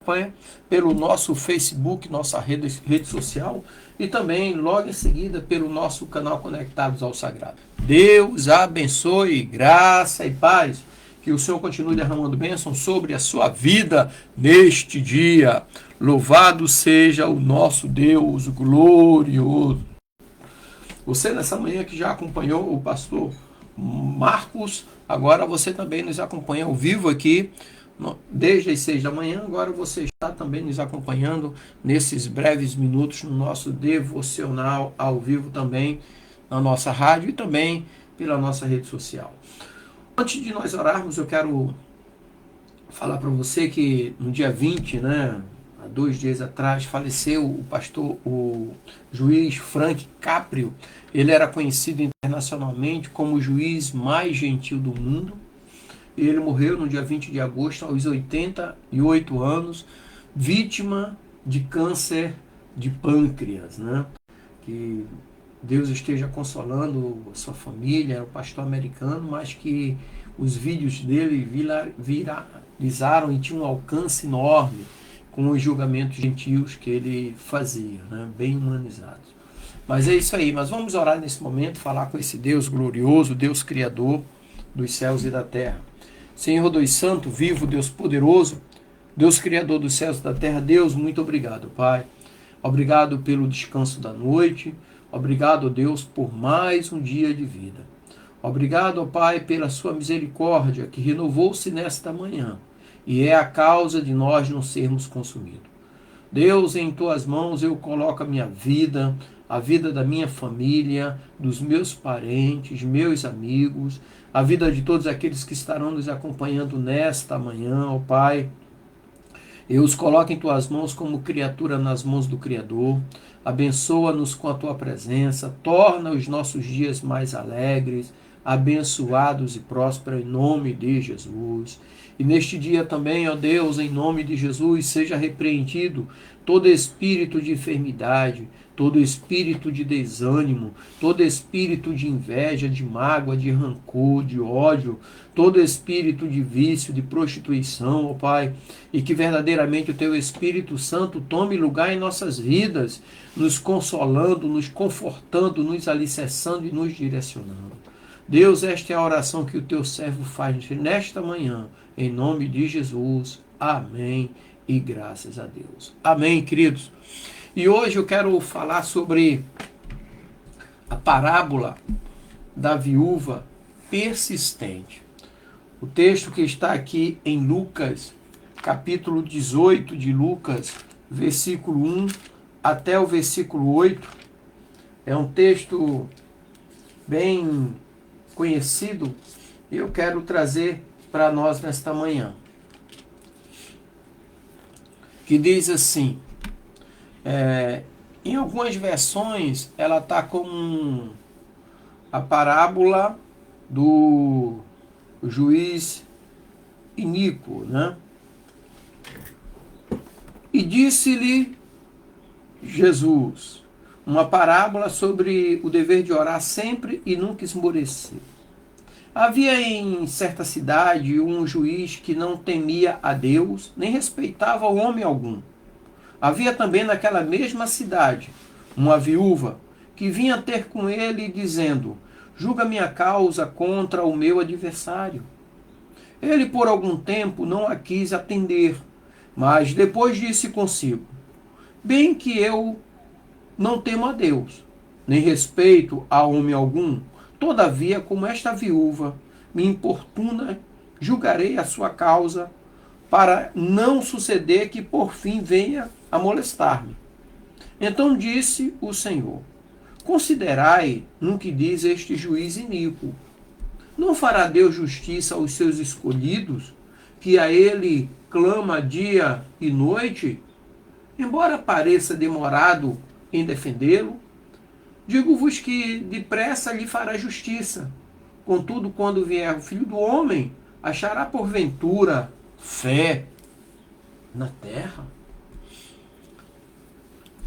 Acompanha pelo nosso Facebook, nossa rede social, e também logo em seguida pelo nosso canal Conectados ao Sagrado. Deus abençoe, graça e paz. Que o Senhor continue derramando bênção sobre a sua vida neste dia. Louvado seja o nosso Deus glorioso. Você nessa manhã que já acompanhou o pastor Marcos, agora você também nos acompanha ao vivo aqui desde as 6 da manhã. Agora você está também nos acompanhando nesses breves minutos no nosso devocional ao vivo também na nossa rádio e também pela nossa rede social. Antes de nós orarmos, eu quero falar para você que no dia 20, há 2 dias atrás, faleceu o pastor, o juiz Frank Caprio. Ele era conhecido internacionalmente como o juiz mais gentil do mundo. Ele morreu no dia 20 de agosto, aos 88 anos, vítima de câncer de pâncreas, Que Deus esteja consolando a sua família, era um pastor americano, mas que os vídeos dele viralizaram e tinham um alcance enorme com os julgamentos gentios que ele fazia, bem humanizados. Mas é isso aí, mas vamos orar nesse momento, falar com esse Deus glorioso, Deus Criador dos céus e da terra. Senhor Deus Santo, vivo, Deus poderoso, Deus Criador dos céus e da terra, Deus, muito obrigado, Pai. Obrigado pelo descanso da noite, obrigado, Deus, por mais um dia de vida. Obrigado, Pai, pela sua misericórdia que renovou-se nesta manhã e é a causa de nós não sermos consumidos. Deus, em tuas mãos eu coloco a minha vida, a vida da minha família, dos meus parentes, meus amigos, a vida de todos aqueles que estarão nos acompanhando nesta manhã, ó Pai. Eu os coloco em tuas mãos como criatura nas mãos do Criador. Abençoa-nos com a tua presença, torna os nossos dias mais alegres, abençoados e prósperos em nome de Jesus. E neste dia também, ó Deus, em nome de Jesus, seja repreendido todo espírito de enfermidade, todo espírito de desânimo, todo espírito de inveja, de mágoa, de rancor, de ódio, todo espírito de vício, de prostituição, ó Pai, e que verdadeiramente o Teu Espírito Santo tome lugar em nossas vidas, nos consolando, nos confortando, nos alicerçando e nos direcionando. Deus, esta é a oração que o Teu servo faz nesta manhã, em nome de Jesus. Amém e graças a Deus. Amém, queridos. E hoje eu quero falar sobre a parábola da viúva persistente. O texto que está aqui em Lucas, capítulo 18 de Lucas, versículo 1 até o versículo 8, é um texto bem conhecido e eu quero trazer para nós nesta manhã. Que diz assim, em algumas versões ela está como a parábola do juiz iníquo, E disse-lhe Jesus, uma parábola sobre o dever de orar sempre e nunca esmorecer. Havia em certa cidade um juiz que não temia a Deus, nem respeitava o homem algum. Havia também naquela mesma cidade uma viúva que vinha ter com ele dizendo, julga minha causa contra o meu adversário. Ele por algum tempo não a quis atender, mas depois disse consigo, bem que eu não temo a Deus, nem respeito a homem algum, todavia, como esta viúva me importuna, julgarei a sua causa, para não suceder que por fim venha a molestar-me. Então disse o Senhor, considerai no que diz este juiz iníquo. Não fará Deus justiça aos seus escolhidos, que a ele clama dia e noite? Embora pareça demorado em defendê-lo, digo-vos que depressa lhe fará justiça. Contudo, quando vier o Filho do Homem, achará porventura fé na terra?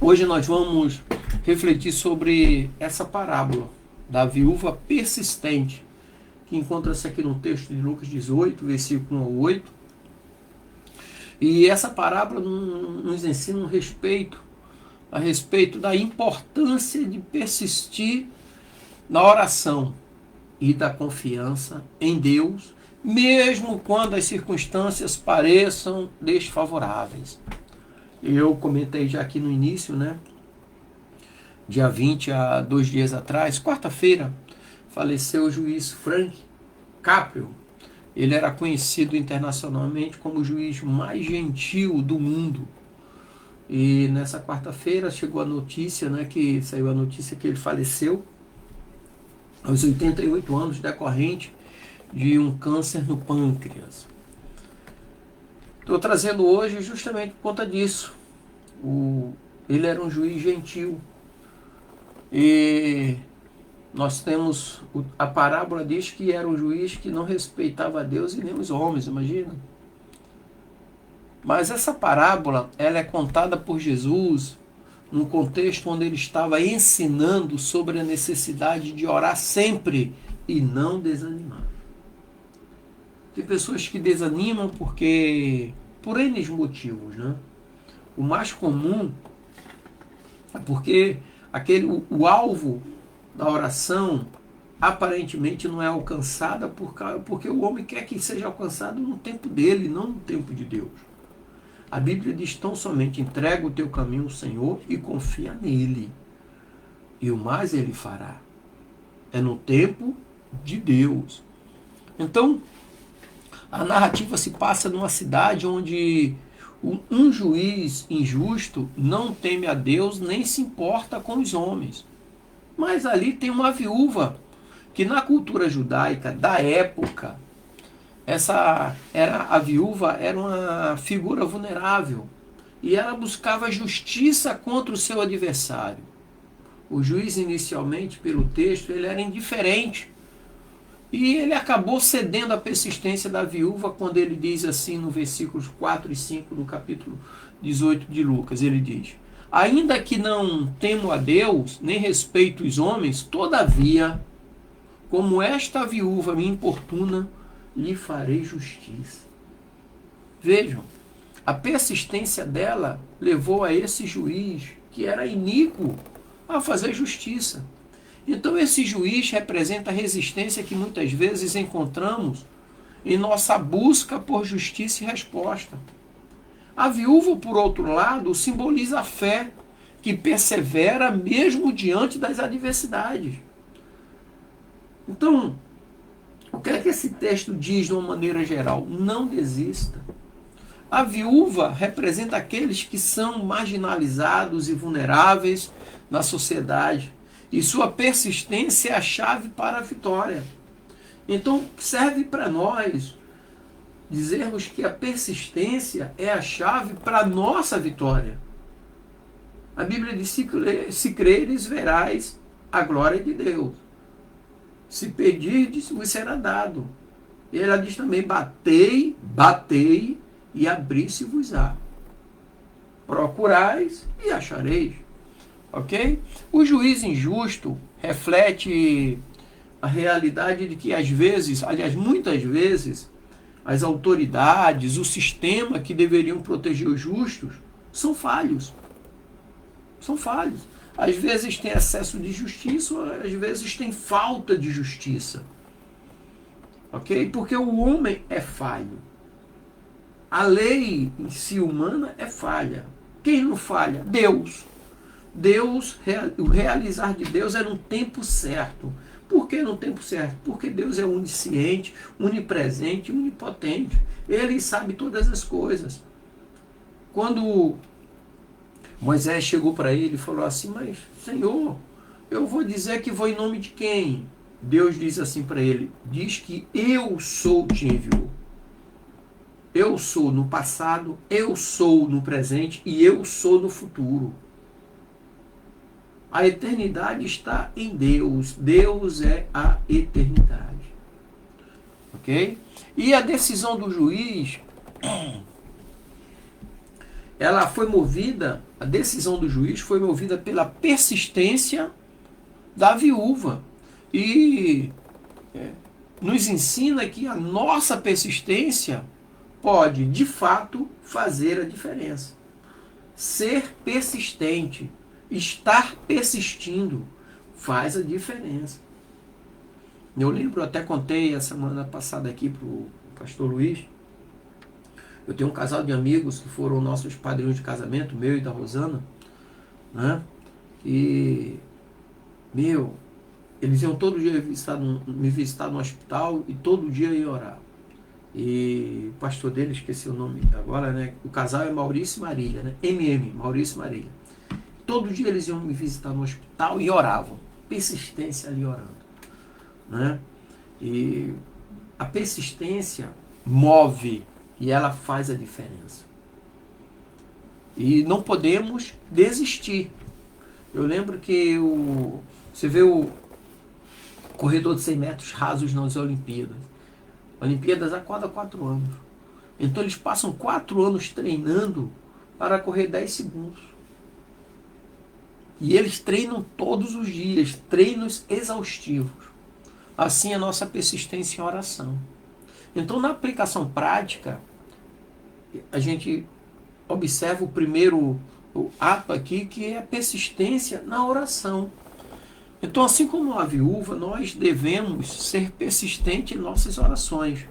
Hoje nós vamos refletir sobre essa parábola da viúva persistente, que encontra-se aqui no texto de Lucas 18, versículo 1 ao 8. E essa parábola nos ensina um respeito, a respeito da importância de persistir na oração e da confiança em Deus, mesmo quando as circunstâncias pareçam desfavoráveis. Eu comentei já aqui no início, né? Dia 20, há 2 dias atrás, quarta-feira, faleceu o juiz Frank Caprio. Ele era conhecido internacionalmente como o juiz mais gentil do mundo. E nessa quarta-feira chegou a notícia, né, que saiu a notícia que ele faleceu aos 88 anos, decorrente de um câncer no pâncreas. Estou trazendo hoje justamente por conta disso. Ele era um juiz gentil. E nós temos, a parábola diz que era um juiz que não respeitava a Deus e nem os homens, imagina. Mas essa parábola, ela é contada por Jesus num contexto onde ele estava ensinando sobre a necessidade de orar sempre e não desanimar. Tem pessoas que desanimam por N motivos, né? O mais comum é porque o alvo da oração aparentemente não é alcançada porque o homem quer que seja alcançado no tempo dele, não no tempo de Deus. A Bíblia diz tão somente: entrega o teu caminho ao Senhor e confia nele, e o mais ele fará. É no tempo de Deus. Então, a narrativa se passa numa cidade onde um juiz injusto não teme a Deus nem se importa com os homens. Mas ali tem uma viúva que na cultura judaica da época, a viúva era uma figura vulnerável e ela buscava justiça contra o seu adversário. O juiz inicialmente, pelo texto, ele era indiferente. E ele acabou cedendo à persistência da viúva quando ele diz assim no versículos 4 e 5 do capítulo 18 de Lucas. Ele diz: ainda que não temo a Deus, nem respeito os homens, todavia, como esta viúva me importuna, lhe farei justiça. Vejam, a persistência dela levou a esse juiz, que era iníquo, a fazer justiça. Então esse juiz representa a resistência que muitas vezes encontramos em nossa busca por justiça e resposta. A viúva, por outro lado, simboliza a fé que persevera mesmo diante das adversidades. Então, o que é que esse texto diz de uma maneira geral? Não desista. A viúva representa aqueles que são marginalizados e vulneráveis na sociedade. E sua persistência é a chave para a vitória. Então, serve para nós dizermos que a persistência é a chave para a nossa vitória. A Bíblia diz: se creres, verás a glória de Deus. Se pedirdes, vos será dado. E ela diz também: batei, e abri-se-vos-á. Procurais e achareis. Ok? O juiz injusto reflete a realidade de que às vezes, aliás, muitas vezes, as autoridades, o sistema que deveriam proteger os justos, são falhos. São falhos. Às vezes tem excesso de justiça, às vezes tem falta de justiça. Ok? Porque o homem é falho. A lei em si humana é falha. Quem não falha? Deus. O realizar de Deus é no tempo certo. Por que no tempo certo? Porque Deus é onisciente, onipresente, onipotente. Ele sabe todas as coisas. Quando Moisés chegou para ele e falou assim: mas Senhor, eu vou dizer que vou em nome de quem? Deus diz assim para ele: diz que eu sou te enviou. Eu sou no passado, eu sou no presente e eu sou no futuro. A eternidade está em Deus. Deus é a eternidade. Ok? E a decisão do juiz, a decisão do juiz foi movida pela persistência da viúva. E nos ensina que a nossa persistência pode, de fato, fazer a diferença. Ser persistente, estar persistindo, faz a diferença. Eu lembro, até contei a semana passada aqui para o pastor Luiz. Eu tenho um casal de amigos que foram nossos padrinhos de casamento, meu e da Rosana, né? E, eles iam todo dia me visitar no hospital e todo dia ia orar. E o pastor dele, esqueci o nome agora, né? O casal é Maurício e Marília, né? Maurício e Marília. Todo dia eles iam me visitar no hospital e oravam. Persistência ali orando, né? E a persistência move e ela faz a diferença. E não podemos desistir. Eu lembro que você vê o corredor de 100 metros rasos nas Olimpíadas. Olimpíadas a cada 4 anos. Então eles passam 4 anos treinando para correr 10 segundos. E eles treinam todos os dias, treinos exaustivos. Assim é a nossa persistência em oração. Então, na aplicação prática, a gente observa o primeiro ato aqui, que é a persistência na oração. Então, assim como a viúva, nós devemos ser persistentes em nossas orações.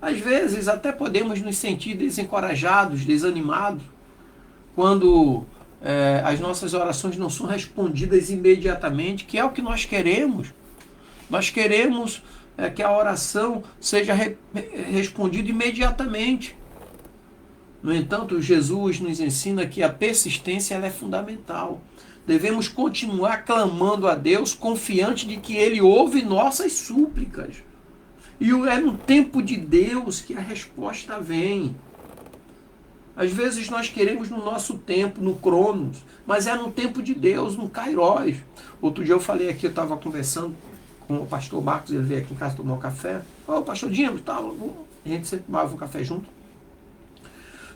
Às vezes, até podemos nos sentir desencorajados, desanimados, quando as nossas orações não são respondidas imediatamente, que é o que nós queremos. Nós queremos que a oração seja respondida imediatamente. No entanto, Jesus nos ensina que a persistência ela é fundamental. Devemos continuar clamando a Deus, confiante de que Ele ouve nossas súplicas. E é no tempo de Deus que a resposta vem. Às vezes nós queremos no nosso tempo, no Cronos, mas é no tempo de Deus, no Kairos. Outro dia eu falei aqui, eu estava conversando com o pastor Marcos, ele veio aqui em casa tomar um café. Ô, pastor Dino, a gente sempre tomava um café junto.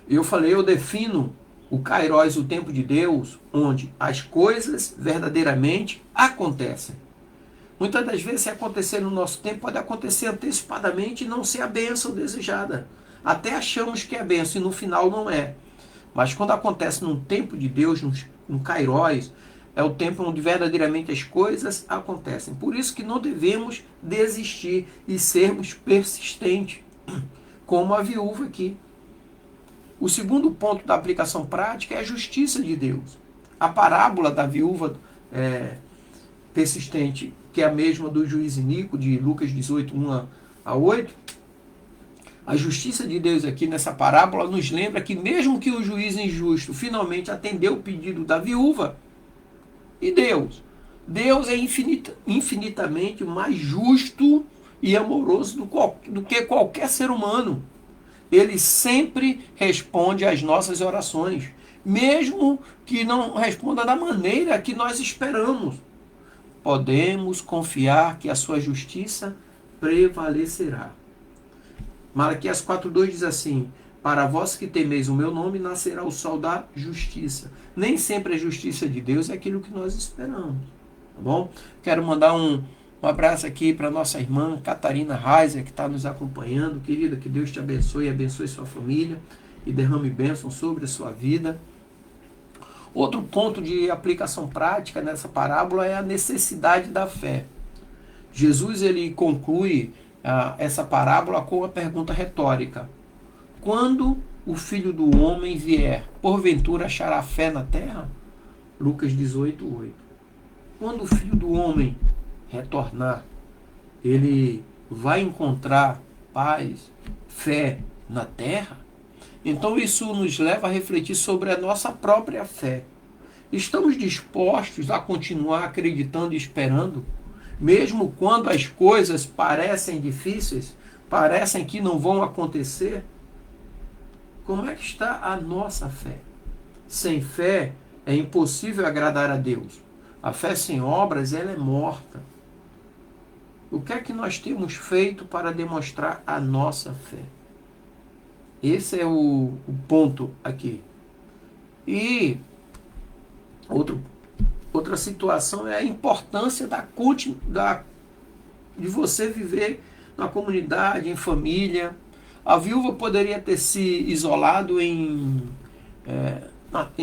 E eu falei, eu defino o Kairos, o tempo de Deus, onde as coisas verdadeiramente acontecem. Muitas das vezes, se acontecer no nosso tempo, pode acontecer antecipadamente e não ser a bênção desejada. Até achamos que é bênção e no final não é. Mas quando acontece num tempo de Deus, num Kairos, é o tempo onde verdadeiramente as coisas acontecem. Por isso que não devemos desistir e sermos persistentes, como a viúva aqui. O segundo ponto da aplicação prática é a justiça de Deus. A parábola da viúva persistente, que é a mesma do juiz iníquo, de Lucas 18, 1 a 8, a justiça de Deus aqui nessa parábola nos lembra que mesmo que o juiz injusto finalmente atendeu o pedido da viúva, e Deus é infinitamente mais justo e amoroso do que qualquer ser humano. Ele sempre responde às nossas orações, mesmo que não responda da maneira que nós esperamos. Podemos confiar que a sua justiça prevalecerá. Malaquias 4:2 diz assim: para vós que temeis o meu nome, nascerá o sol da justiça. Nem sempre a justiça de Deus é aquilo que nós esperamos. Tá bom? Quero mandar um abraço aqui para nossa irmã Catarina Reiser, que está nos acompanhando. Querida, que Deus te abençoe, abençoe sua família e derrame bênção sobre a sua vida. Outro ponto de aplicação prática nessa parábola é a necessidade da fé. Jesus ele conclui essa parábola com a pergunta retórica: quando o Filho do Homem vier, porventura achará fé na terra? Lucas 18:8. Quando o Filho do Homem retornar, ele vai encontrar paz, fé na terra? Então isso nos leva a refletir sobre a nossa própria fé. Estamos dispostos a continuar acreditando e esperando, mesmo quando as coisas parecem difíceis, parecem que não vão acontecer? Como é que está a nossa fé? Sem fé é impossível agradar a Deus. A fé sem obras, ela é morta. O que é que nós temos feito para demonstrar a nossa fé? Esse é o ponto aqui. E outra situação é a importância de você viver na comunidade, em família. A viúva poderia ter se isolado em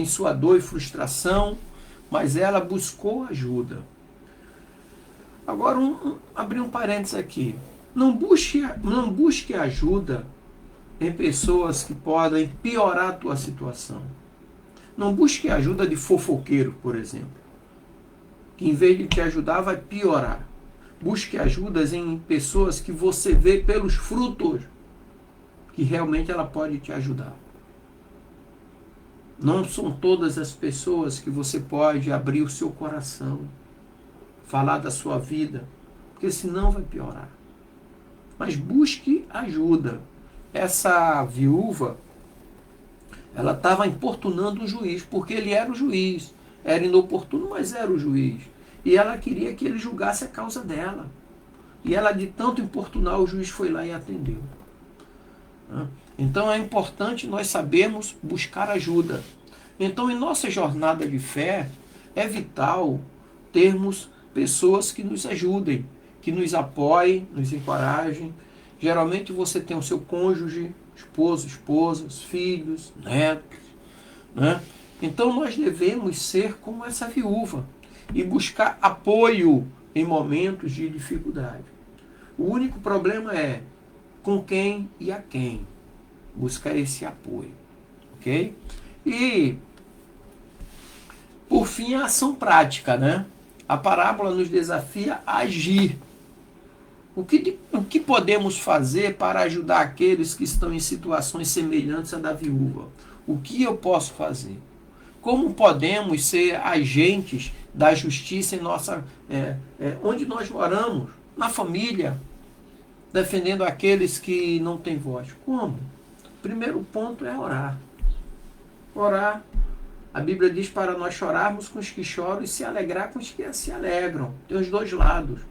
sua dor e frustração, mas ela buscou ajuda. Agora, abrir um parênteses aqui. Não busque ajuda em pessoas que podem piorar a tua situação. Não busque ajuda de fofoqueiro, por exemplo, que em vez de te ajudar vai piorar. Busque ajudas em pessoas que você vê pelos frutos que realmente ela pode te ajudar. Não são todas as pessoas que você pode abrir o seu coração, falar da sua vida, porque senão vai piorar. Mas busque ajuda. Essa viúva, ela estava importunando o juiz, porque ele era o juiz. Era inoportuno, mas era o juiz. E ela queria que ele julgasse a causa dela. E ela, de tanto importunar, o juiz foi lá e atendeu. Então é importante nós sabermos buscar ajuda. Então, em nossa jornada de fé, é vital termos pessoas que nos ajudem, que nos apoiem, nos encorajem. Geralmente você tem o seu cônjuge, esposo, esposas, filhos, netos, né? Então nós devemos ser como essa viúva e buscar apoio em momentos de dificuldade. O único problema é com quem e a quem buscar esse apoio, ok? E por fim, a ação prática, né? A parábola nos desafia a agir. O que podemos fazer para ajudar aqueles que estão em situações semelhantes à da viúva? O que eu posso fazer? Como podemos ser agentes da justiça em onde nós moramos? Na família, defendendo aqueles que não têm voz. Como? Primeiro ponto é orar. Orar. A Bíblia diz para nós chorarmos com os que choram e se alegrar com os que se alegram. Tem os dois lados.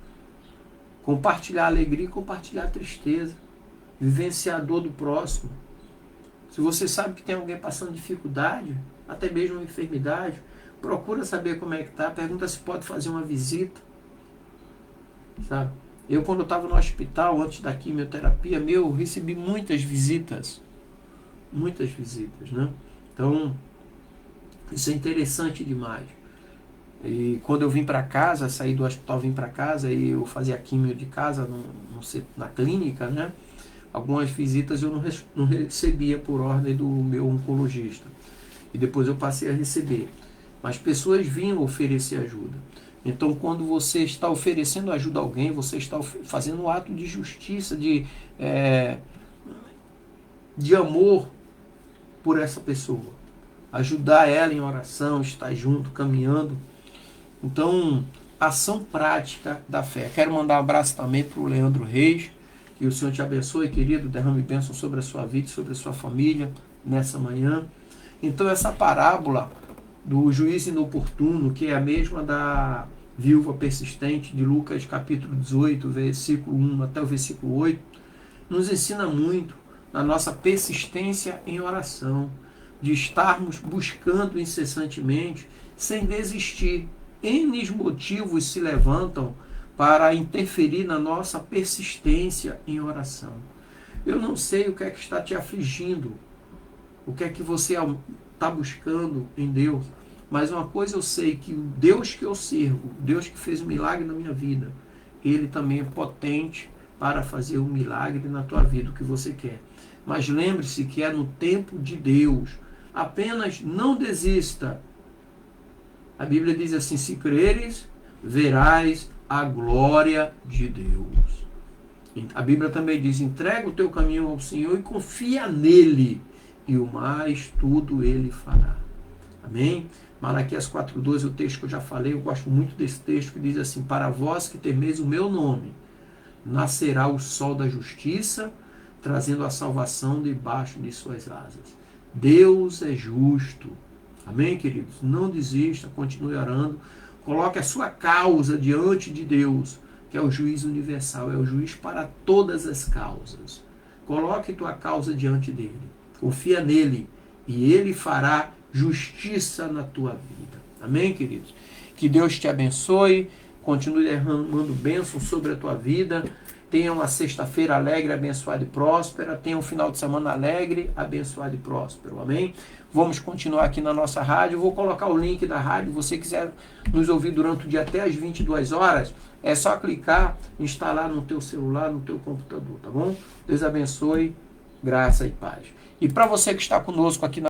Compartilhar a alegria e compartilhar a tristeza. Vivenciar a dor do próximo. Se você sabe que tem alguém passando dificuldade, até mesmo uma enfermidade, procura saber como é que está, pergunta se pode fazer uma visita. Sabe? Eu, quando estava no hospital, antes da quimioterapia, eu recebi muitas visitas. Muitas visitas, né? Então, isso é interessante demais. E quando eu vim para casa, saí do hospital, vim para casa e eu fazia quimio de casa na clínica, né? Algumas visitas eu não recebia por ordem do meu oncologista. E depois eu passei a receber. Mas pessoas vinham oferecer ajuda. Então, quando você está oferecendo ajuda a alguém, você está fazendo um ato de justiça, de amor por essa pessoa. Ajudar ela em oração, estar junto, caminhando. Então, ação prática da fé. Quero mandar um abraço também para o Leandro Reis. Que o Senhor te abençoe, querido. Derrame bênção sobre a sua vida e sobre a sua família nessa manhã. Então, essa parábola do juiz inoportuno, que é a mesma da viúva persistente de Lucas capítulo 18, versículo 1 até o versículo 8, nos ensina muito na nossa persistência em oração, de estarmos buscando incessantemente, sem desistir. N motivos se levantam para interferir na nossa persistência em oração. Eu não sei o que é que está te afligindo, o que é que você está buscando em Deus, mas uma coisa eu sei, que o Deus que eu sirvo, o Deus que fez um milagre na minha vida, Ele também é potente para fazer um milagre na tua vida, o que você quer. Mas lembre-se que é no tempo de Deus. Apenas não desista. A Bíblia diz assim: se creres, verás a glória de Deus. A Bíblia também diz: entrega o teu caminho ao Senhor e confia nele, e o mais tudo ele fará. Amém? Malaquias 4:12, o texto que eu já falei, eu gosto muito desse texto, que diz assim: para vós que temeis o meu nome, nascerá o sol da justiça, trazendo a salvação debaixo de suas asas. Deus é justo. Amém, queridos? Não desista, continue orando. Coloque a sua causa diante de Deus, que é o juiz universal, é o juiz para todas as causas. Coloque tua causa diante dele. Confia nele e ele fará justiça na tua vida. Amém, queridos? Que Deus te abençoe, continue derramando bênção sobre a tua vida Tenha uma sexta-feira alegre, abençoada e próspera. Tenha um final de semana alegre, abençoado e próspero. Amém? Vamos continuar aqui na nossa rádio. Vou colocar o link da rádio. Se você quiser nos ouvir durante o dia até às 22 horas, é só clicar, instalar no teu celular, no teu computador, tá bom? Deus abençoe, graça e paz. E para você que está conosco aqui na